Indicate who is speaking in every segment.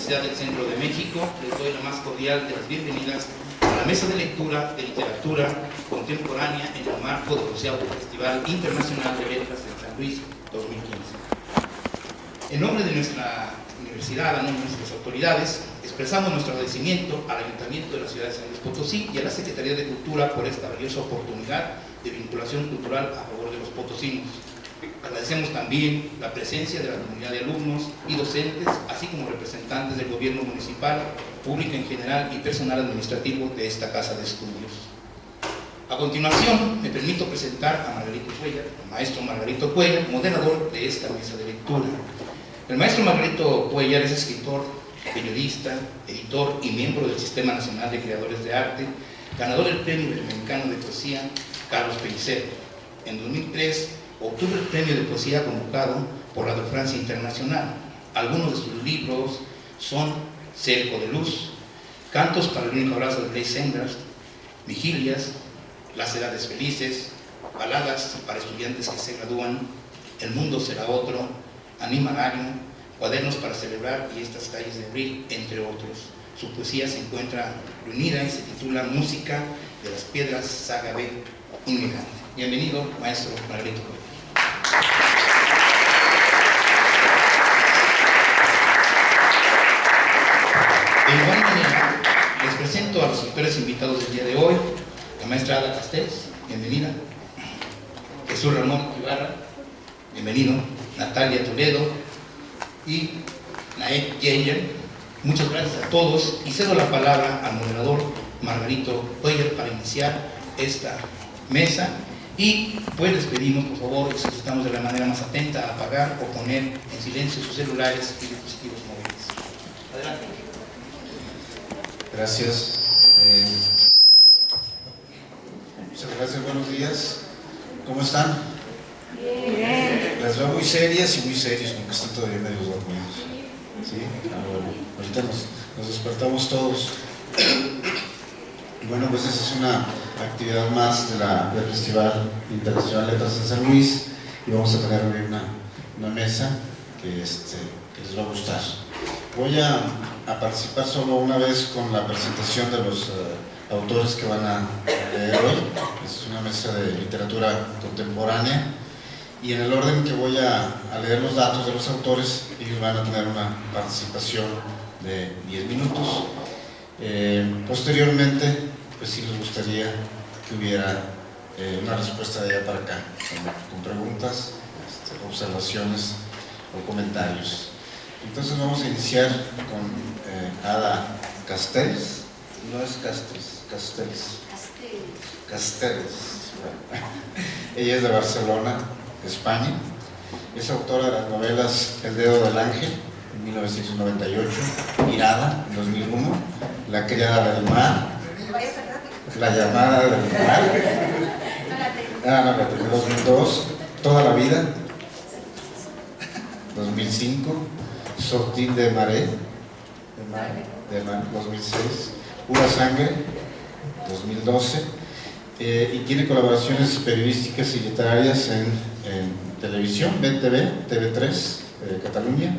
Speaker 1: Universidad del Centro de México, les doy la más cordial de las bienvenidas a la mesa de lectura de literatura contemporánea en el marco del 11º Festival Internacional de Letras de San Luis 2015. En nombre de nuestra universidad, a nombre de nuestras autoridades, expresamos nuestro agradecimiento al Ayuntamiento de la ciudad de San Luis Potosí y a la Secretaría de Cultura por esta valiosa oportunidad de vinculación cultural a favor de los potosinos. Agradecemos también la presencia de la comunidad de alumnos y docentes, así como representantes del gobierno municipal, público en general y personal administrativo de esta casa de estudios. A continuación, me permito presentar a Margarito Cuellar, el maestro Margarito Cuellar, moderador de esta mesa de lectura. El maestro Margarito Cuellar es escritor, periodista, editor y miembro del Sistema Nacional de Creadores de Arte, ganador del Premio Iberoamericano de Poesía Carlos Pellicer. En 2003 obtuvo el premio de poesía convocado por Radio Francia Internacional. Algunos de sus libros son Cerco de Luz, Cantos para el único abrazo de Blake Sanders, Vigilias, Las Edades Felices, Baladas para estudiantes que se gradúan, El mundo será otro, Animalario, Cuadernos para celebrar y Estas calles de abril, entre otros. Su poesía se encuentra reunida y se titula Música de las Piedras, Saga B, Inmigrante. Bienvenido, maestro Margarito Cuellar. De igual manera, les presento a los autores invitados del día de hoy, la maestra Ada Castells, bienvenida, Jesús Ramón Ibarra, bienvenido, Natalia Toledo y Naed Yeyer. Muchas gracias a todos y cedo la palabra al moderador Margarito Cuellar para iniciar esta mesa. Y pues les pedimos, por favor, que solicitamos de la manera más atenta a apagar o poner en silencio sus celulares y dispositivos móviles. Adelante.
Speaker 2: Gracias. Muchas gracias, buenos días. ¿Cómo están? Bien. Las veo muy serias y muy serios, como que están todavía medio dormidos. ¿Sí? Bueno, ahorita nos despertamos todos. Bueno, pues esa es una actividad más del Festival Internacional de Letras de San Luis y vamos a tener hoy una mesa que les va a gustar. Voy a participar solo una vez con la presentación de los autores que van a leer hoy. Es una mesa de literatura contemporánea y en el orden que voy a leer los datos de los autores, ellos van a tener una participación de 10 minutos. Posteriormente, pues sí les gustaría que hubiera una respuesta de allá para acá, con preguntas, observaciones o comentarios. Entonces vamos a iniciar con Ada Castells. No es Castells. Bueno. Ella es de Barcelona, España. Es autora de las novelas El dedo del ángel, en 1998, Mirada, en 2001, La criada del mar, La llamada del mar, 2002, Toda la vida, 2005, Sortir de Maré, 2006, Pura Sangre, 2012, y tiene colaboraciones periodísticas y literarias en televisión, BTV, TV3, Cataluña,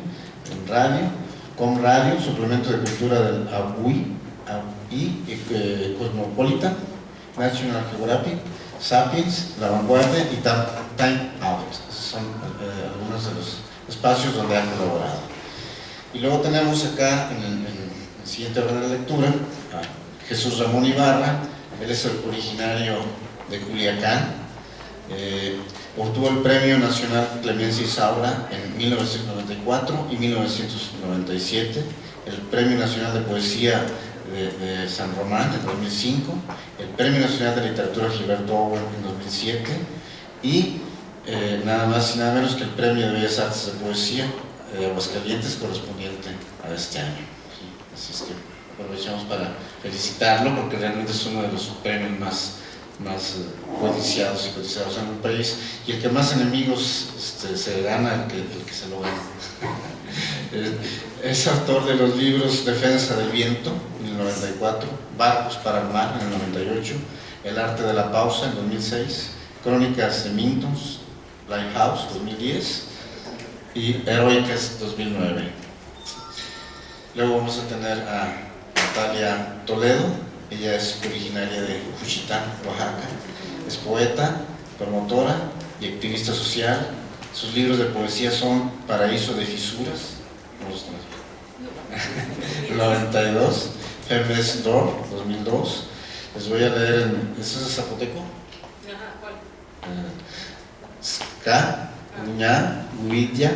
Speaker 2: en radio, Com Radio, suplemento de cultura del Avui y Cosmopolitan, National Geographic, Sapiens, La Vanguardia y Time Out. Son algunos de los espacios donde han colaborado. Y luego tenemos acá en el siguiente orden de lectura a Jesús Ramón Ibarra. Él es el originario de Culiacán. Obtuvo el Premio Nacional Clemencia Isaura en 1994 y 1997, el Premio Nacional de Poesía de San Román en 2005, el Premio Nacional de Literatura Gilberto Owen en 2007 y nada más y nada menos que el Premio de Bellas Artes de Poesía de Aguascalientes correspondiente a este año. ¿Sí? Así es que aprovechamos para felicitarlo porque realmente es uno de los premios más codiciados y cotizados en el país y el que más enemigos se gana, el que se lo gana. Es autor de los libros Defensa del Viento en el 94, Barcos para el Mar en el 98, El Arte de la Pausa en 2006, Crónicas de Mintos, Lighthouse 2010 y Heroicas 2009. Luego vamos a tener a Natalia Toledo, ella es originaria de Juchitán, Oaxaca, es poeta, promotora y activista social. Sus libros de poesía son Paraíso de Fisuras, 92, Hermes Dor, 2002. Les voy a leer ¿eso es de zapoteco?
Speaker 3: ¿Cuál?
Speaker 2: Ska, Uñá, Huidia,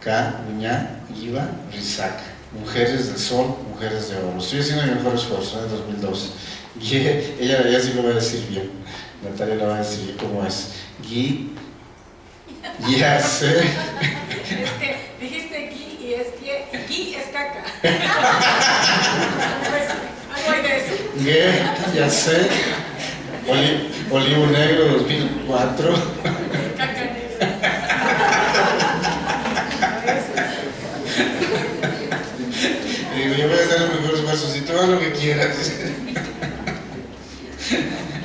Speaker 2: Ka, Uñá, Iba, Rizac. Mujeres del Sol, Mujeres de Oro. Estoy haciendo mi mejor esfuerzo, en 2002. Ella sí lo va a decir bien. Natalia lo va a decir bien cómo es. Ya sé.
Speaker 3: Es que dijiste gui y es pie, y gui es caca. Pues, algo hay de eso.
Speaker 2: Ya sé. Olivo Negro 2004.
Speaker 3: Caca negra.
Speaker 2: Digo, yo voy a hacer el mejor esfuerzo, si tú hagas lo que quieras.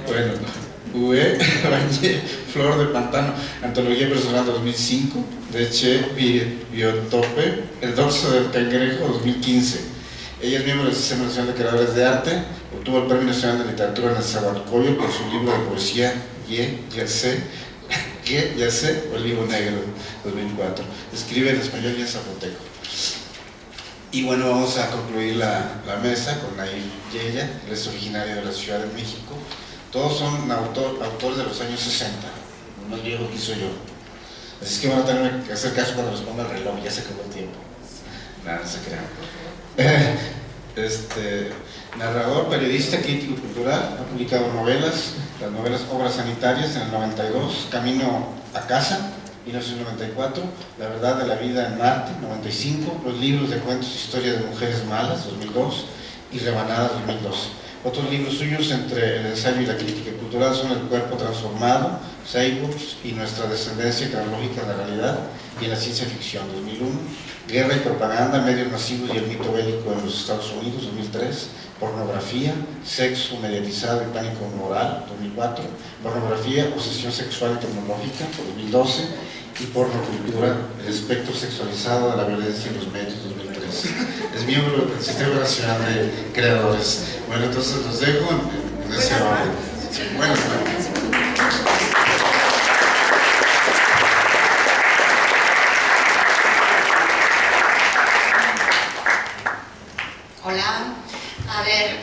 Speaker 2: Bueno, UE, Flor de Pantano, Antología Personal 2005, de Che Biotope, El Dorso del Cangrejo 2015. Ella es miembro del Sistema Nacional de Creadores de Arte, obtuvo el Premio Nacional de Literatura Nezahualcóyotl por su libro de poesía Ya sé, Olivo Negro 2004. Escribe en español y en zapoteco. Y bueno, vamos a concluir la mesa con Nair Yeya, él es originario de la Ciudad de México. Todos son autores de los años 60, el más viejo que soy yo. Así es que van a tener que hacer caso cuando les ponga el reloj, ya se acabó el tiempo. Nada, no se crean. Narrador, periodista, crítico cultural, ha publicado novelas, las novelas Obras Sanitarias en el 92, Camino a Casa, 1994, La Verdad de la Vida en Marte, 95, los libros de cuentos Historia de Mujeres Malas, 2002, y Rebanadas, 2012. Otros libros suyos, entre el ensayo y la crítica cultural, son El Cuerpo Transformado, Cyborgs y Nuestra Descendencia Cronológica en la Realidad, y en la Ciencia Ficción, 2001, Guerra y Propaganda, Medios Masivos y el Mito Bélico en los Estados Unidos, 2003, Pornografía, Sexo Mediatizado y Pánico Moral, 2004, Pornografía, Obsesión Sexual y Tecnológica, 2012, y Pornocultura, el espectro sexualizado de la violencia en los medios, 2003. Es miembro del Sistema Nacional de Creadores. Bueno, entonces los dejo en ese orden. Buenas noches.
Speaker 4: Hola, a ver,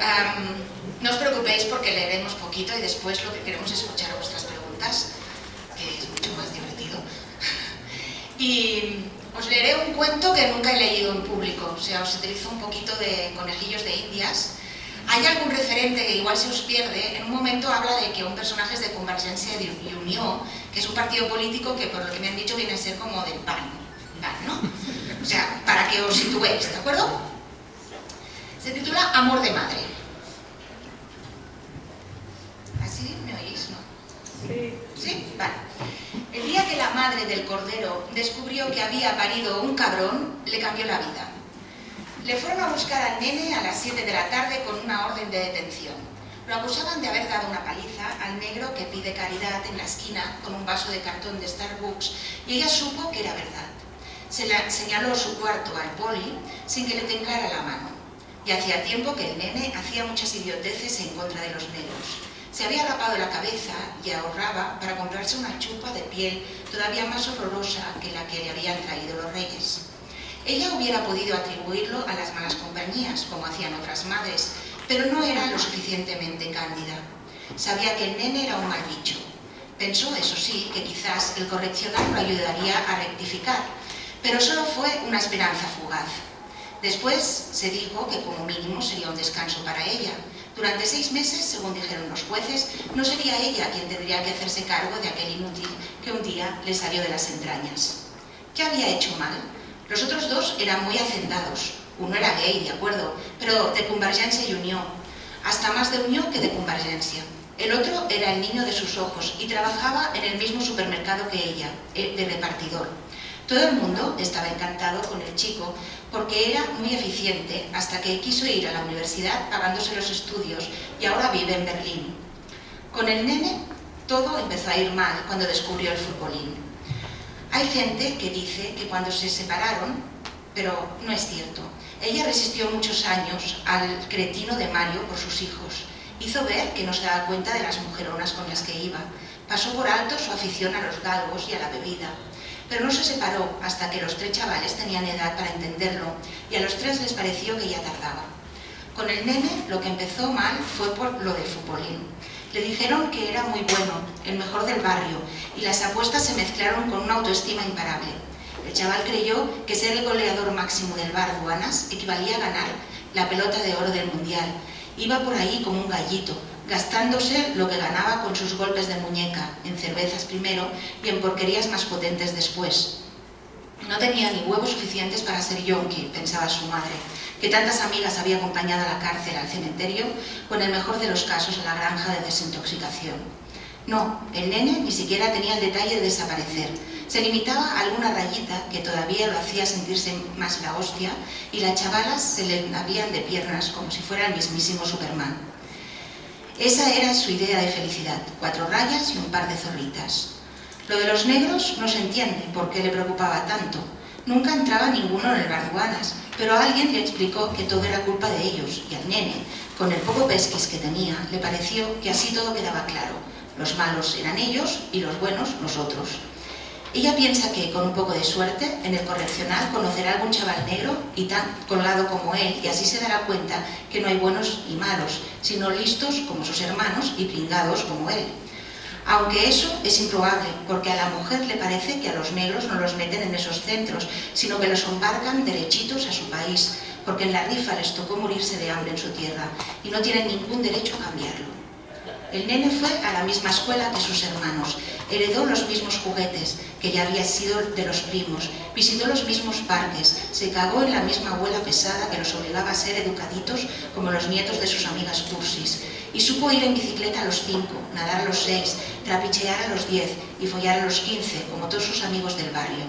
Speaker 4: no os preocupéis porque leeremos poquito y después lo que queremos es escuchar vuestras preguntas, que es mucho más divertido. Y os leeré un cuento que nunca he leído en público, o sea, os utilizo un poquito de conejillos de indias. Hay algún referente que igual se os pierde, en un momento habla de que un personaje es de Convergencia y Unió, que es un partido político que por lo que me han dicho viene a ser como del PAN, ¿no? O sea, para que os situéis, ¿de acuerdo? Se titula Amor de Madre. ¿Así me oís, no?
Speaker 3: Sí.
Speaker 4: ¿Sí? Vale. El día que la madre del cordero descubrió que había parido un cabrón, le cambió la vida. Le fueron a buscar al nene a las 7 de la tarde con una orden de detención. Lo acusaban de haber dado una paliza al negro que pide caridad en la esquina con un vaso de cartón de Starbucks y ella supo que era verdad. Se le señaló su cuarto al poli sin que le temblara la mano. Y hacía tiempo que el nene hacía muchas idioteces en contra de los negros. Se había rapado la cabeza y ahorraba para comprarse una chupa de piel todavía más horrorosa que la que le habían traído los reyes. Ella hubiera podido atribuirlo a las malas compañías, como hacían otras madres, pero no era lo suficientemente cándida. Sabía que el nene era un mal bicho. Pensó, eso sí, que quizás el correccional lo ayudaría a rectificar, pero solo fue una esperanza fugaz. Después se dijo que como mínimo sería un descanso para ella. Durante 6 meses, según dijeron los jueces, no sería ella quien tendría que hacerse cargo de aquel inútil que un día le salió de las entrañas. ¿Qué había hecho mal? Los otros dos eran muy hacendados. Uno era gay, de acuerdo, pero de Convergencia y Unió. Hasta más de Unió que de Convergencia. El otro era el niño de sus ojos y trabajaba en el mismo supermercado que ella, de repartidor. Todo el mundo estaba encantado con el chico porque era muy eficiente hasta que quiso ir a la universidad pagándose los estudios y ahora vive en Berlín. Con el nene todo empezó a ir mal cuando descubrió el futbolín. Hay gente que dice que cuando se separaron, pero no es cierto, Ella resistió muchos años al cretino de Mario por sus hijos. Hizo ver que no se daba cuenta de las mujeronas con las que iba. Pasó por alto su afición a los galgos y a la bebida. Pero no se separó hasta que los 3 chavales tenían edad para entenderlo y a los 3 les pareció que ya tardaba. Con el nene lo que empezó mal fue por lo del futbolín. Le dijeron que era muy bueno, el mejor del barrio, y las apuestas se mezclaron con una autoestima imparable. El chaval creyó que ser el goleador máximo del Barduanas equivalía a ganar la pelota de oro del mundial. Iba por ahí como un gallito, gastándose lo que ganaba con sus golpes de muñeca, en cervezas primero y en porquerías más potentes después. No tenía ni huevos suficientes para ser yonki, pensaba su madre, que tantas amigas había acompañado a la cárcel, al cementerio o en el mejor de los casos a la granja de desintoxicación. No, el nene ni siquiera tenía el detalle de desaparecer. Se limitaba a alguna rayita que todavía lo hacía sentirse más la hostia y las chavalas se le abrían de piernas como si fuera el mismísimo Superman. Esa era su idea de felicidad, 4 rayas y un par de zorritas. Lo de los negros no se entiende por qué le preocupaba tanto. Nunca entraba ninguno en el Barduanas, pero alguien le explicó que todo era culpa de ellos y al nene, con el poco pesquis que tenía, le pareció que así todo quedaba claro. Los malos eran ellos y los buenos nosotros. Ella piensa que, con un poco de suerte, en el correccional conocerá a algún chaval negro y tan colgado como él, y así se dará cuenta que no hay buenos y malos, sino listos como sus hermanos y pringados como él. Aunque eso es improbable, porque a la mujer le parece que a los negros no los meten en esos centros, sino que los embarcan derechitos a su país, porque en la rifa les tocó morirse de hambre en su tierra y no tienen ningún derecho a cambiarlo. El nene fue a la misma escuela que sus hermanos, heredó los mismos juguetes, que ya había sido de los primos, visitó los mismos parques, se cagó en la misma abuela pesada que los obligaba a ser educaditos como los nietos de sus amigas cursis, y supo ir en bicicleta a los 5, nadar a los 6, trapichear a los 10 y follar a los 15, como todos sus amigos del barrio.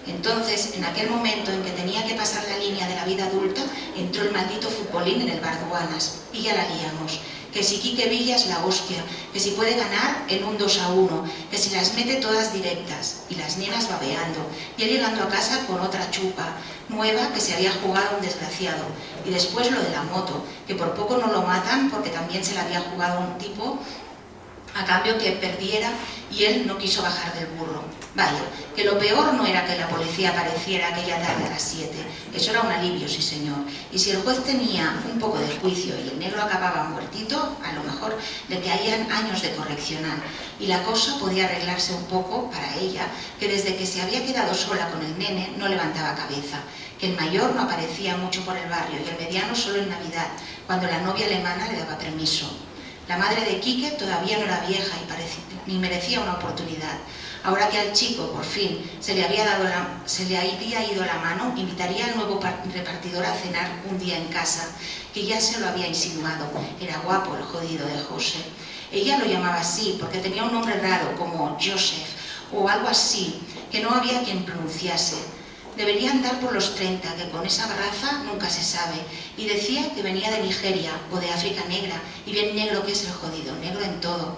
Speaker 4: Entonces, en aquel momento en que tenía que pasar la línea de la vida adulta, entró el maldito futbolín en el Barduanas, y ya la liamos. Que si Quique Villa es la hostia, que si puede ganar en un 2-1, que si las mete todas directas, y las nenas babeando, y él llegando a casa con otra chupa nueva que se había jugado un desgraciado, y después lo de la moto, que por poco no lo matan porque también se la había jugado un tipo a cambio que perdiera y él no quiso bajar del burro. Vaya, que lo peor no era que la policía apareciera aquella tarde a las 7, eso era un alivio, sí señor, y si el juez tenía un poco de juicio y el negro acababa muertito, a lo mejor le caían años de correccional, y la cosa podía arreglarse un poco para ella, que desde que se había quedado sola con el nene no levantaba cabeza, que el mayor no aparecía mucho por el barrio y el mediano solo en Navidad, cuando la novia alemana le daba permiso. La madre de Quique todavía no era vieja y ni merecía una oportunidad. Ahora que al chico, por fin, se le había ido la mano, invitaría al nuevo repartidor a cenar un día en casa, que ya se lo había insinuado. Era guapo el jodido de José. Ella lo llamaba así porque tenía un nombre raro, como Joseph, o algo así, que no había quien pronunciase. Debería andar por los 30, que con esa raza nunca se sabe, y decía que venía de Nigeria o de África Negra, y bien negro que es el jodido, negro en todo.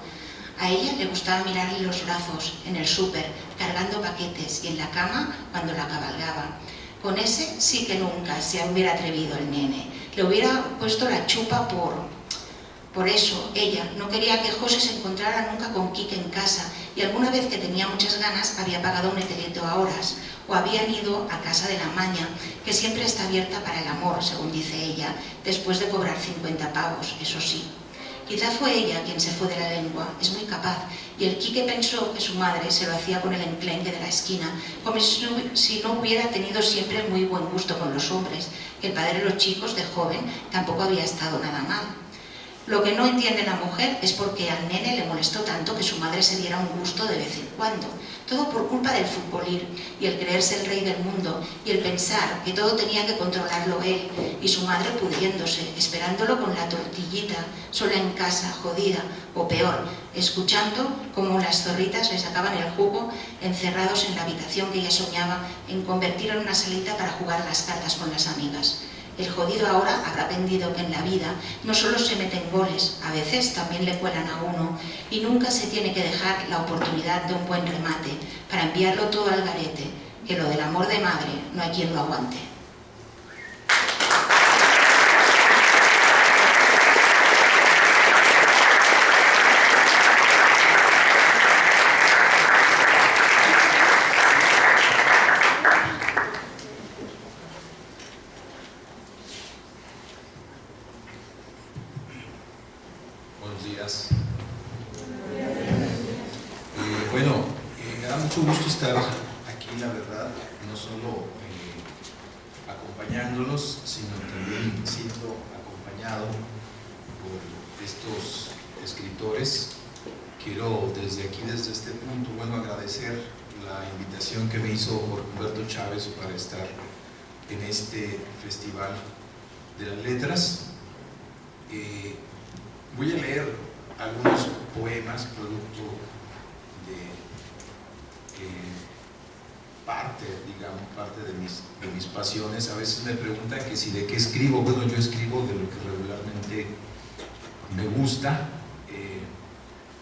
Speaker 4: A ella le gustaba mirarle los brazos en el súper, cargando paquetes, y en la cama cuando la cabalgaba. Con ese sí que nunca se hubiera atrevido el nene, le hubiera puesto la chupa Por eso, ella no quería que José se encontrara nunca con Quique en casa, y alguna vez que tenía muchas ganas había pagado un hotelito a horas, o habían ido a casa de la Maña, que siempre está abierta para el amor, según dice ella, después de cobrar 50 pavos, eso sí. Quizá fue ella quien se fue de la lengua, es muy capaz, y el Quique pensó que su madre se lo hacía con el enclenque de la esquina, como si no hubiera tenido siempre muy buen gusto con los hombres, que el padre de los chicos de joven tampoco había estado nada mal. Lo que no entiende la mujer es por qué al nene le molestó tanto que su madre se diera un gusto de vez en cuando. Todo por culpa del futbolín y el creerse el rey del mundo y el pensar que todo tenía que controlarlo él y su madre pudriéndose, esperándolo con la tortillita, sola en casa, jodida, o peor, escuchando cómo las zorritas le sacaban el jugo encerrados en la habitación que ella soñaba en convertir en una salita para jugar a las cartas con las amigas. El jodido ahora habrá aprendido que en la vida no solo se meten goles, a veces también le cuelan a uno, y nunca se tiene que dejar la oportunidad de un buen remate para enviarlo todo al garete, que lo del amor de madre no hay quien lo aguante.
Speaker 5: mucho gusto estar aquí, la verdad, no solo acompañándolos, sino también siendo acompañado por estos escritores. Quiero desde aquí, desde este punto, bueno, agradecer la invitación que me hizo Jorge Humberto Chávez para estar en este Festival de las Letras. Voy a leer algunos poemas producto de parte de mis pasiones. A veces me preguntan que si de qué escribo. Bueno, yo escribo de lo que regularmente me gusta.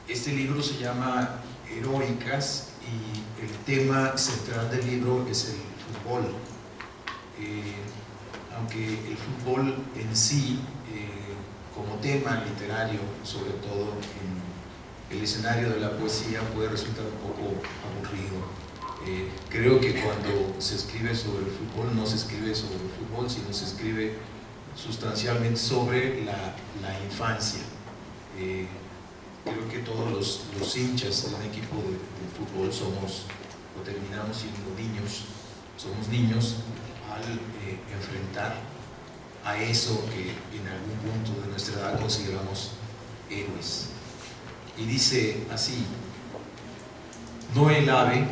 Speaker 5: Este libro se llama Heroicas y el tema central del libro es el fútbol. Aunque el fútbol en sí, como tema literario, sobre todo en el escenario de la poesía, puede resultar un poco aburrido. Creo que cuando se escribe sobre el fútbol, no se escribe sobre el fútbol, sino se escribe sustancialmente sobre la infancia. Creo que todos los hinchas de un equipo de fútbol somos, o terminamos siendo niños, somos niños al enfrentar a eso que en algún punto de nuestra edad consideramos héroes. Y dice así: no el ave,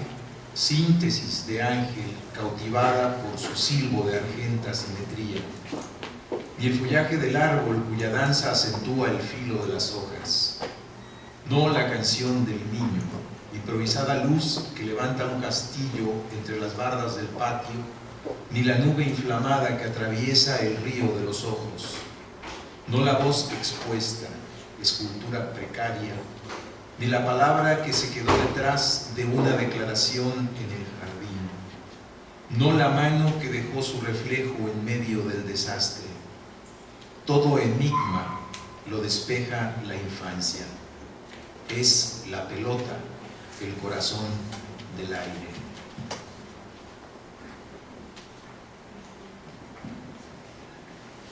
Speaker 5: síntesis de ángel cautivada por su silbo de argenta simetría, ni el follaje del árbol cuya danza acentúa el filo de las hojas, no la canción del niño, improvisada luz que levanta un castillo entre las bardas del patio, ni la nube inflamada que atraviesa el río de los ojos, no la voz expuesta, escultura precaria, ni la palabra que se quedó detrás de una declaración en el jardín, no la mano que dejó su reflejo en medio del desastre. Todo enigma lo despeja la infancia. Es la pelota, el corazón del aire.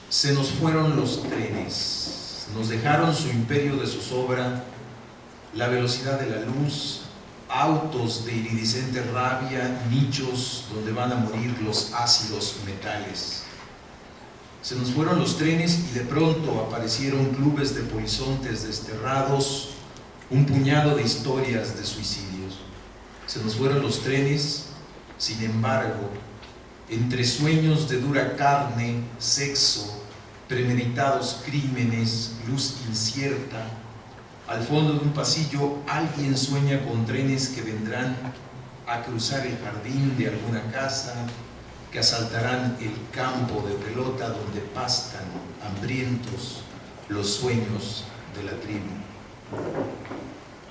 Speaker 5: Se nos fueron los trenes, nos dejaron su imperio de zozobra, la velocidad de la luz, autos de iridiscente rabia, nichos donde van a morir los ácidos metales. Se nos fueron los trenes y de pronto aparecieron clubes de polizontes desterrados, un puñado de historias de suicidios. Se nos fueron los trenes, sin embargo, entre sueños de dura carne, sexo, premeditados crímenes, luz incierta, al fondo de un pasillo alguien sueña con trenes que vendrán a cruzar el jardín de alguna casa, que asaltarán el campo de pelota donde pastan hambrientos los sueños de la tribu.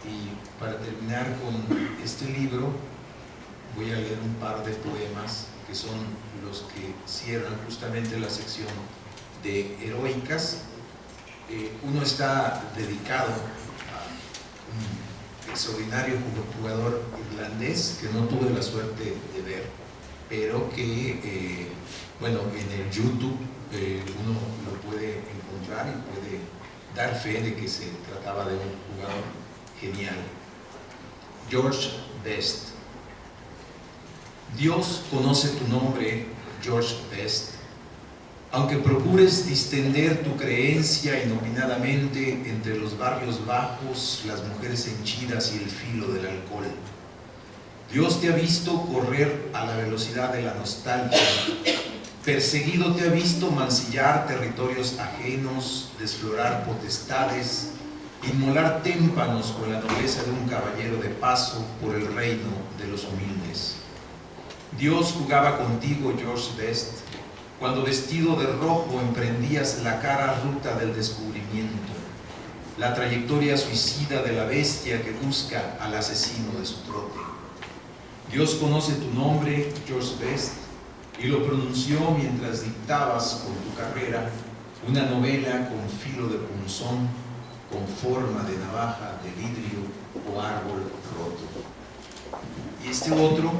Speaker 5: Y para terminar con este libro, voy a leer un par de poemas que son los que cierran justamente la sección de Heroicas. Uno está dedicado a un extraordinario jugador irlandés que no tuve la suerte de ver, pero que, bueno, en el YouTube uno lo puede encontrar y puede dar fe de que se trataba de un jugador genial. George Best. Dios conoce tu nombre, George Best. Aunque procures distender tu creencia inopinadamente entre los barrios bajos, las mujeres henchidas y el filo del alcohol, Dios te ha visto correr a la velocidad de la nostalgia. Perseguido te ha visto mancillar territorios ajenos, desflorar potestades, inmolar témpanos con la nobleza de un caballero de paso por el reino de los humildes. Dios jugaba contigo, George Best, cuando vestido de rojo emprendías la cara ruta del descubrimiento, la trayectoria suicida de la bestia que busca al asesino de su trote. Dios conoce tu nombre, George Best, y lo pronunció mientras dictabas con tu carrera una novela con filo de punzón, con forma de navaja de vidrio o árbol roto. Y este otro,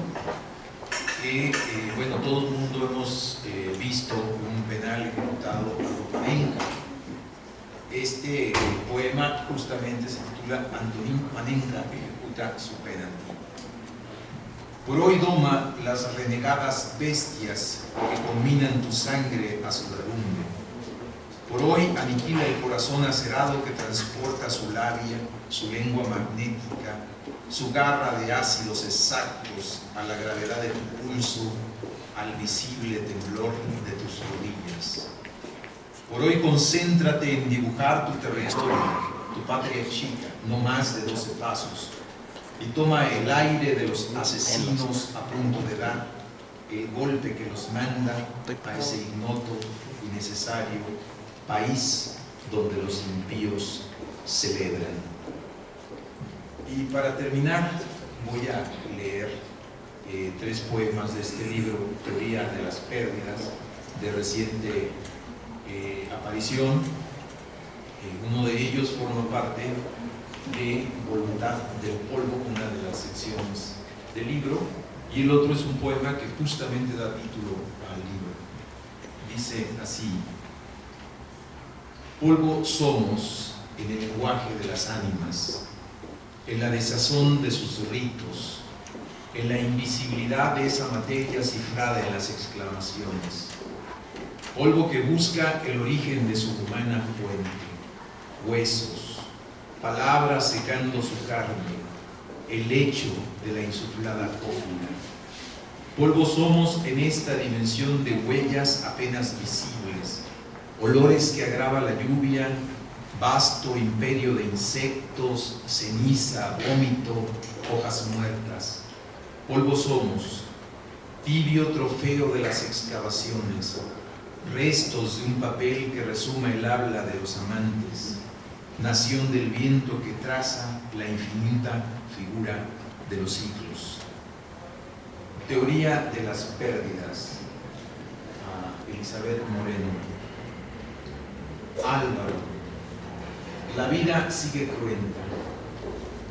Speaker 5: que bueno, todo el mundo hemos visto un penal ejecutado a Panenka. Este poema justamente se titula Antonín Panenka ejecuta su pena. Por hoy doma las renegadas bestias que combinan tu sangre a su derrumbe. Por hoy aniquila el corazón acerado que transporta su labia, su lengua magnética, su garra de ácidos exactos a la gravedad de tu pulso, al visible temblor de tus rodillas. Por hoy concéntrate en dibujar tu territorio, tu patria chica, no más de 12 pasos, y toma el aire de los asesinos a punto de dar el golpe que los manda a ese ignoto y necesario país donde los impíos celebran. Y para terminar, voy a leer 3 poemas de este libro, Teoría de las Pérdidas, de reciente aparición. Uno de ellos forma parte de Voluntad del Polvo, una de las secciones del libro, y el otro es un poema que justamente da título al libro. Dice así: polvo somos en el lenguaje de las ánimas, en la desazón de sus ritos, en la invisibilidad de esa materia cifrada en las exclamaciones. Polvo que busca el origen de su humana fuente, huesos, palabras secando su carne, el lecho de la insuflada cópula. Polvo somos en esta dimensión de huellas apenas visibles, olores que agrava la lluvia, vasto imperio de insectos, ceniza, vómito, hojas muertas. Polvo somos, tibio trofeo de las excavaciones, restos de un papel que resuma el habla de los amantes, nación del viento que traza la infinita figura de los siglos. Teoría de las pérdidas, a Elizabeth Moreno. Álvaro, la vida sigue cruenta.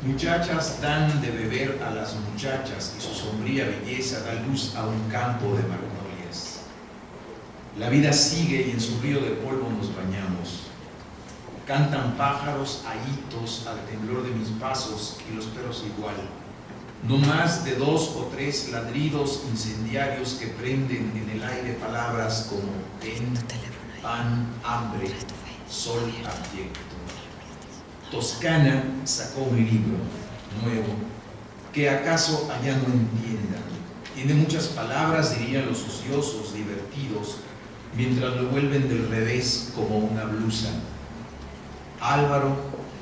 Speaker 5: Muchachas dan de beber a las muchachas y su sombría belleza da luz a un campo de magnolias. La vida sigue y en su río de polvo nos bañamos. Cantan pájaros a hitos al temblor de mis pasos y los perros igual. No más de 2 o 3 ladridos incendiarios que prenden en el aire palabras como ten, pan, hambre, sol abyecto. Toscana sacó un libro nuevo que acaso allá no entiendan. Tiene muchas palabras, dirían los ociosos, divertidos, mientras lo vuelven del revés como una blusa. Álvaro,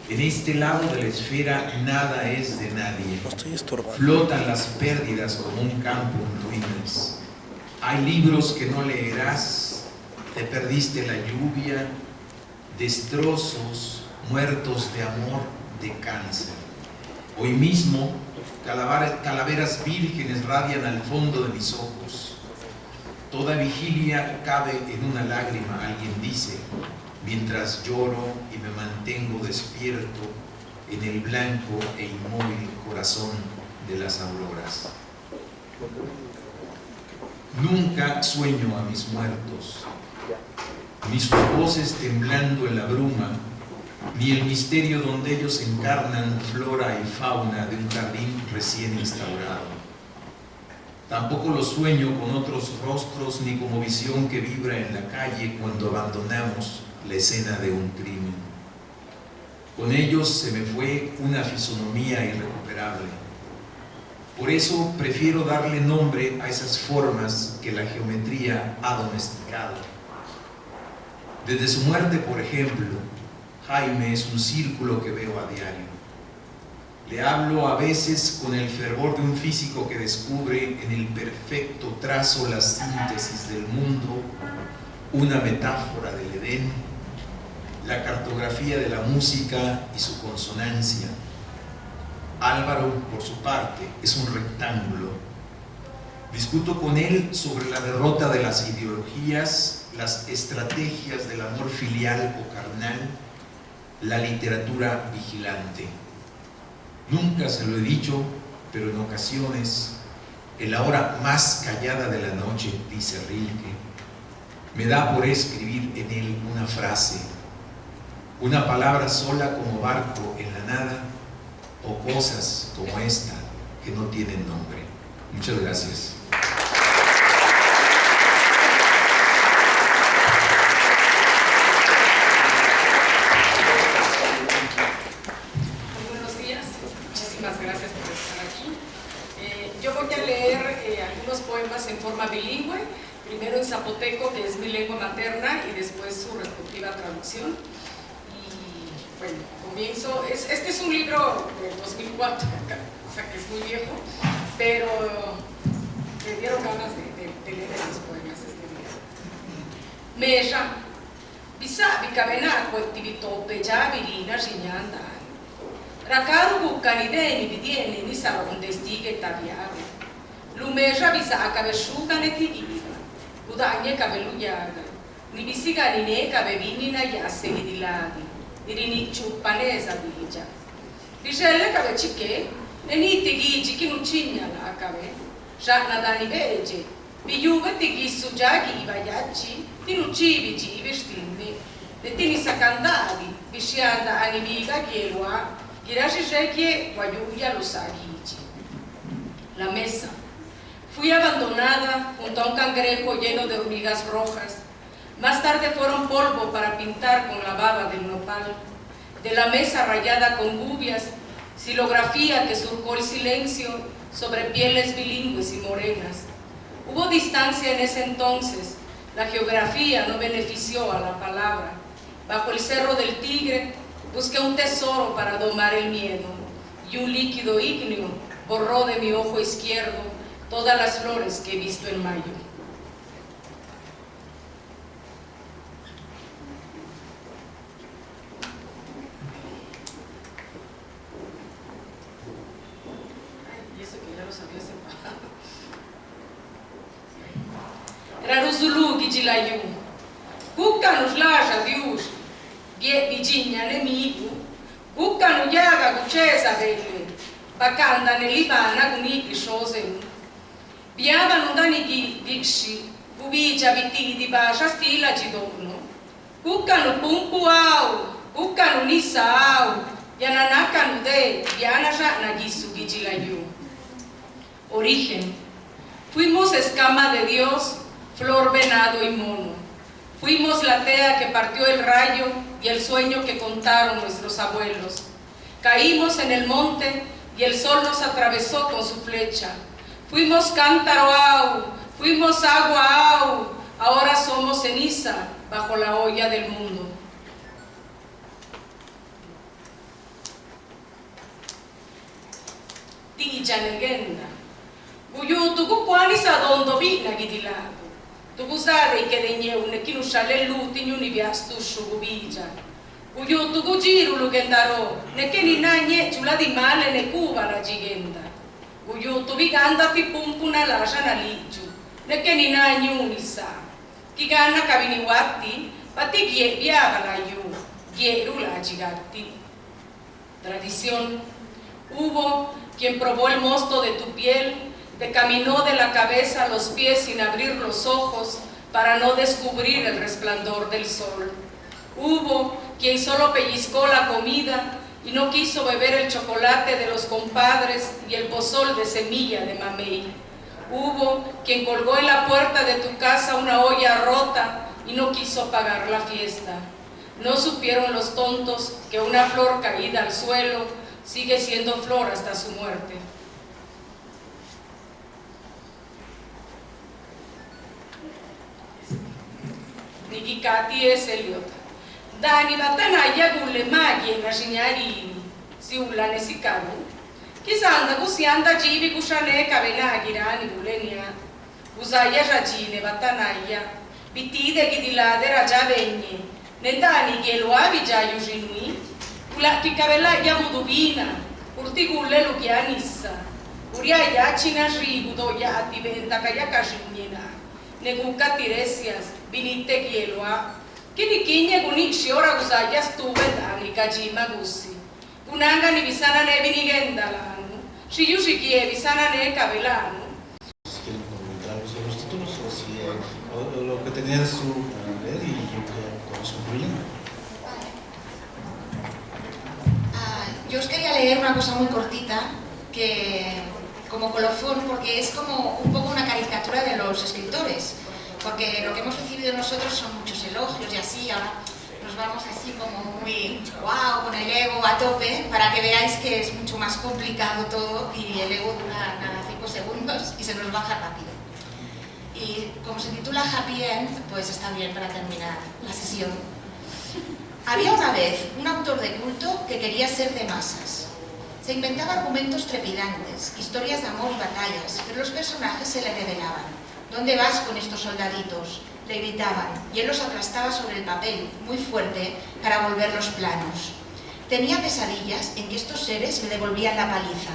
Speaker 5: en este lado de la esfera nada es de nadie. Flotan las pérdidas como un campo en ruinas. Hay libros que no leerás, te perdiste la lluvia, destrozos, muertos de amor, de cáncer. Hoy mismo, calaveras vírgenes radian al fondo de mis ojos. Toda vigilia cabe en una lágrima, alguien dice, mientras lloro y me mantengo despierto en el blanco e inmóvil corazón de las auroras. Nunca sueño a mis muertos, ni sus voces temblando en la bruma, ni el misterio donde ellos encarnan flora y fauna de un jardín recién instaurado. Tampoco los sueño con otros rostros, ni como visión que vibra en la calle cuando abandonamos la escena de un crimen. Con ellos se me fue una fisonomía irrecuperable. Por eso prefiero darle nombre a esas formas que la geometría ha domesticado. Desde su muerte, por ejemplo, Jaime es un círculo que veo a diario. Le hablo a veces con el fervor de un físico que descubre en el perfecto trazo la síntesis del mundo, una metáfora del Edén, la cartografía de la música y su consonancia. Álvaro, por su parte, es un rectángulo. Discuto con él sobre la derrota de las ideologías, las estrategias del amor filial o carnal, la literatura vigilante. Nunca se lo he dicho, pero en ocasiones, en la hora más callada de la noche, dice Rilke, me da por escribir en él una frase, una palabra sola como barco en la nada, o cosas como esta que no tienen nombre. Muchas gracias.
Speaker 3: Buenos días, muchísimas gracias por estar aquí. Yo voy a leer algunos poemas en forma bilingüe, primero en zapoteco, que es mi lengua materna, y después su respectiva traducción. Y bueno, comienzo. Este es un libro del 2004, o sea que es muy viejo, pero me dieron ganas de leer esos poemas este día. Meja, bisabi kabena kuetivito peja virina jinyanda. Rakaru kanideni vidiene ni saronde stige tabiabe. Lumeja bisa kabeshuka netigiva. Udanye kabeluyaga. Ni bisiga nine kabevini na yase nidilagi. Irini chupaneza bija. Dijelle kabechike, neni tigiji kinuchinya la akabe. Shana dani veje. Biyuga tigisu jagi ivayachi, tinuchivi ji vestinni. Netini sakandagi, vishianda animiga kielwa. La mesa. Fui abandonada junto a un cangrejo lleno de hormigas rojas. Más tarde fueron polvo para pintar con la baba del nopal. De la mesa rayada con gubias, xilografía que surcó el silencio sobre pieles bilingües y morenas. Hubo distancia en ese entonces. La geografía no benefició a la palabra. Bajo el cerro del Tigre, busqué un tesoro para domar el miedo, y un líquido ígneo borró de mi ojo izquierdo todas las flores que he visto en mayo. Ay, y eso que ya lo sabía separado. Raruzulu gijilayu, kukanus laja dius. Virginia nemigo, Guccano Yaga Gucesa Vele, Bacanda Nelivana Guni Shosen. Biavano Danigi Dixi, Gubigia Viti Basha Stila Gidono, Guccano Pumpuau, Guccano Nisau, Yananaka Nude, Yanaja Nagisu Gigilayu. Origen. Fuimos escama de Dios, flor, venado y mono. Fuimos la tea que partió el rayo y el sueño que contaron nuestros abuelos. Caímos en el monte y el sol nos atravesó con su flecha. Fuimos cántaro au, fuimos agua au, ahora somos ceniza bajo la olla del mundo. Tilla legenda. Guyu tuku kwani sa dondo vina gidilado. Tukuzare che degne un chinu shalelu tinyu ni viastu shugubija. Uyu tuku jiru lugendaro, ne che ni nanye chula di male ne kuva la gigenda. Uyu tu viganda ti pumpuna la jana liju, ne che ni nanyu ni sa. Kigana kabini wati, pati gie viava la yu, gieru la gigati. Tradición. Hubo quien probó el mosto de tu piel, te caminó de la cabeza a los pies sin abrir los ojos para no descubrir el resplandor del sol. Hubo quien solo pellizcó la comida y no quiso beber el chocolate de los compadres y el pozol de semilla de mamey. Hubo quien colgó en la puerta de tu casa una olla rota y no quiso pagar la fiesta. No supieron los tontos que una flor caída al suelo sigue siendo flor hasta su muerte. Nikikati es Eliota. Dani batanaya gulle magi na shinyari si ulane sikaru. Kisanda gusianda jibi gushane kabena girani gulenia. Usaya rajine batanaya. Bitide gidilade raja venye. Nendani gelo abija yujinui. Ulaki kabela ya mudubina. Urti gulle lukianissa. Uria ya china ribudo ya atibenta kaya kashinyena. Neguka tiresias. Binite gieloa, kini kinye guni shiora gusaya stuve dani kajima gusi. Gunanga ni visana ne binigendalanu, shiyushi kie visana ne kabelanu.
Speaker 2: Si quieren comentar los títulos o si lo que tenía su leer y yo con su problema.
Speaker 4: Yo os quería leer una cosa muy cortita que como colofón, porque es como un poco una caricatura de los escritores, porque lo que hemos recibido nosotros son muchos elogios y así, ahora nos vamos así como muy wow, con el ego a tope, para que veáis que es mucho más complicado todo y el ego dura cada 5 segundos y se nos baja rápido. Y como se titula Happy End, pues está bien para terminar la sesión. Había una vez un autor de culto que quería ser de masas. Se inventaba argumentos trepidantes, historias de amor y batallas, pero los personajes se le revelaban. ¿Dónde vas con estos soldaditos?, le gritaban, y él los aplastaba sobre el papel, muy fuerte, para volverlos planos. Tenía pesadillas en que estos seres le devolvían la paliza.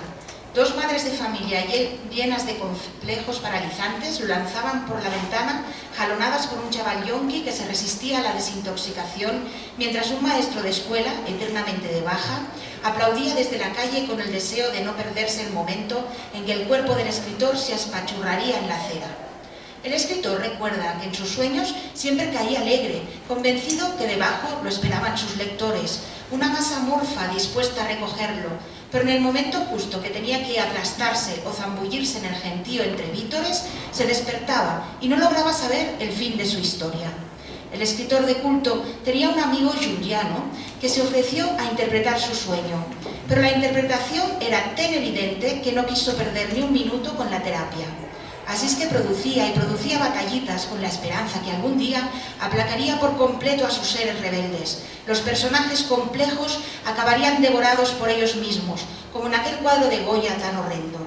Speaker 4: 2 madres de familia llenas de complejos paralizantes lo lanzaban por la ventana, jalonadas por un chaval yonki que se resistía a la desintoxicación, mientras un maestro de escuela, eternamente de baja, aplaudía desde la calle con el deseo de no perderse el momento en que el cuerpo del escritor se espachurraría en la acera. El escritor recuerda que en sus sueños siempre caía alegre, convencido que debajo lo esperaban sus lectores, una masa amorfa dispuesta a recogerlo, pero en el momento justo que tenía que aplastarse o zambullirse en el gentío entre vítores, se despertaba y no lograba saber el fin de su historia. El escritor de culto tenía un amigo junguiano que se ofreció a interpretar su sueño, pero la interpretación era tan evidente que no quiso perder ni un minuto con la terapia. Así es que producía y producía batallitas con la esperanza que algún día aplacaría por completo a sus seres rebeldes. Los personajes complejos acabarían devorados por ellos mismos, como en aquel cuadro de Goya tan horrendo.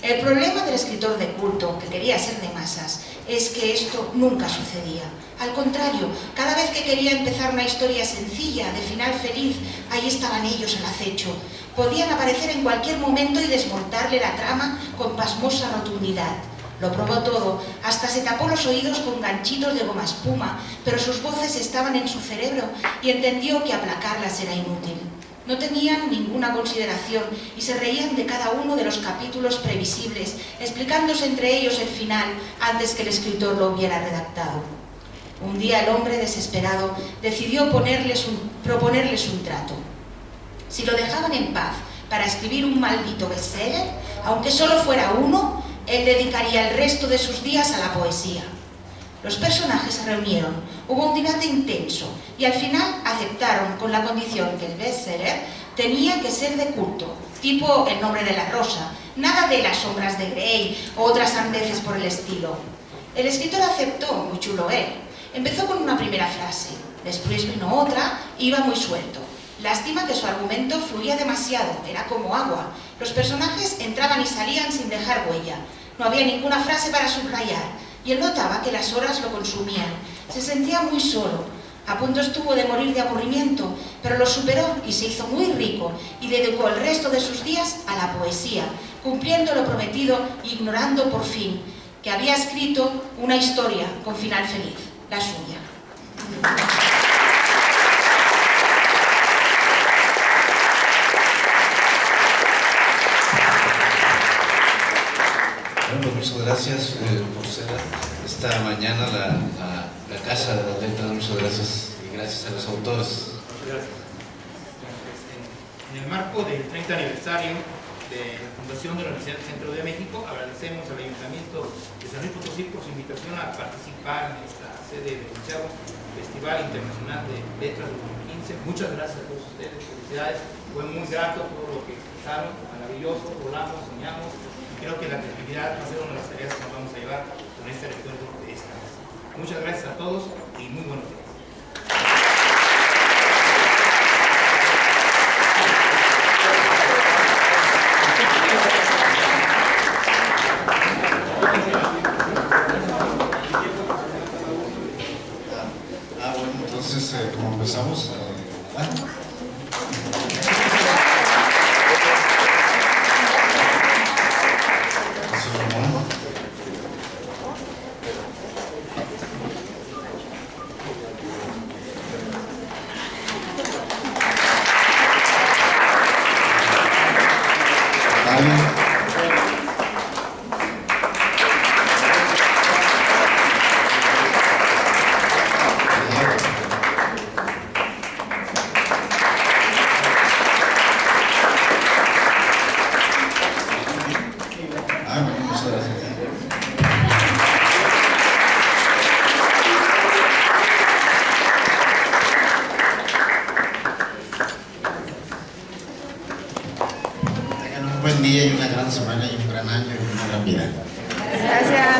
Speaker 4: El problema del escritor de culto, que quería ser de masas, es que esto nunca sucedía. Al contrario, cada vez que quería empezar una historia sencilla, de final feliz, ahí estaban ellos al acecho. Podían aparecer en cualquier momento y desmontarle la trama con pasmosa rotundidad. Lo probó todo, hasta se tapó los oídos con ganchitos de goma espuma, pero sus voces estaban en su cerebro y entendió que aplacarlas era inútil. No tenían ninguna consideración y se reían de cada uno de los capítulos previsibles, explicándose entre ellos el final antes que el escritor lo hubiera redactado. Un día el hombre, desesperado, decidió proponerles un trato. Si lo dejaban en paz para escribir un maldito bestseller, aunque solo fuera uno, él dedicaría el resto de sus días a la poesía. Los personajes se reunieron, hubo un debate intenso y al final aceptaron con la condición que el bestseller tenía que ser de culto, tipo El nombre de la rosa, nada de Las sombras de Grey o otras sandeces por el estilo. El escritor aceptó, muy chulo él. Empezó con una primera frase, después vino otra, iba muy suelto. Lástima que su argumento fluía demasiado, era como agua. Los personajes entraban y salían sin dejar huella. No había ninguna frase para subrayar, y él notaba que las horas lo consumían. Se sentía muy solo. A punto estuvo de morir de aburrimiento, pero lo superó y se hizo muy rico, y dedicó el resto de sus días a la poesía, cumpliendo lo prometido e ignorando por fin que había escrito una historia con final feliz, la suya.
Speaker 6: Bueno, muchas gracias por ser esta mañana la Casa de las Letras. Muchas gracias y gracias a los autores.
Speaker 1: Gracias. En el marco del 30 aniversario de la fundación de la Universidad del Centro de México, agradecemos al Ayuntamiento de San Luis Potosí por su invitación a participar en esta sede del Festival Internacional de Letras 2015. Muchas gracias a todos ustedes, felicidades. Fue muy grato todo lo que expresaron, maravilloso, volamos, soñamos. Creo que la creatividad va a ser una de las tareas que nos vamos a llevar con este recuerdo de esta vez. Muchas gracias a todos y muy buenos días.
Speaker 2: Bueno, entonces, como empezamos, un buen día y una gran semana y un gran año y una gran vida.
Speaker 7: Gracias.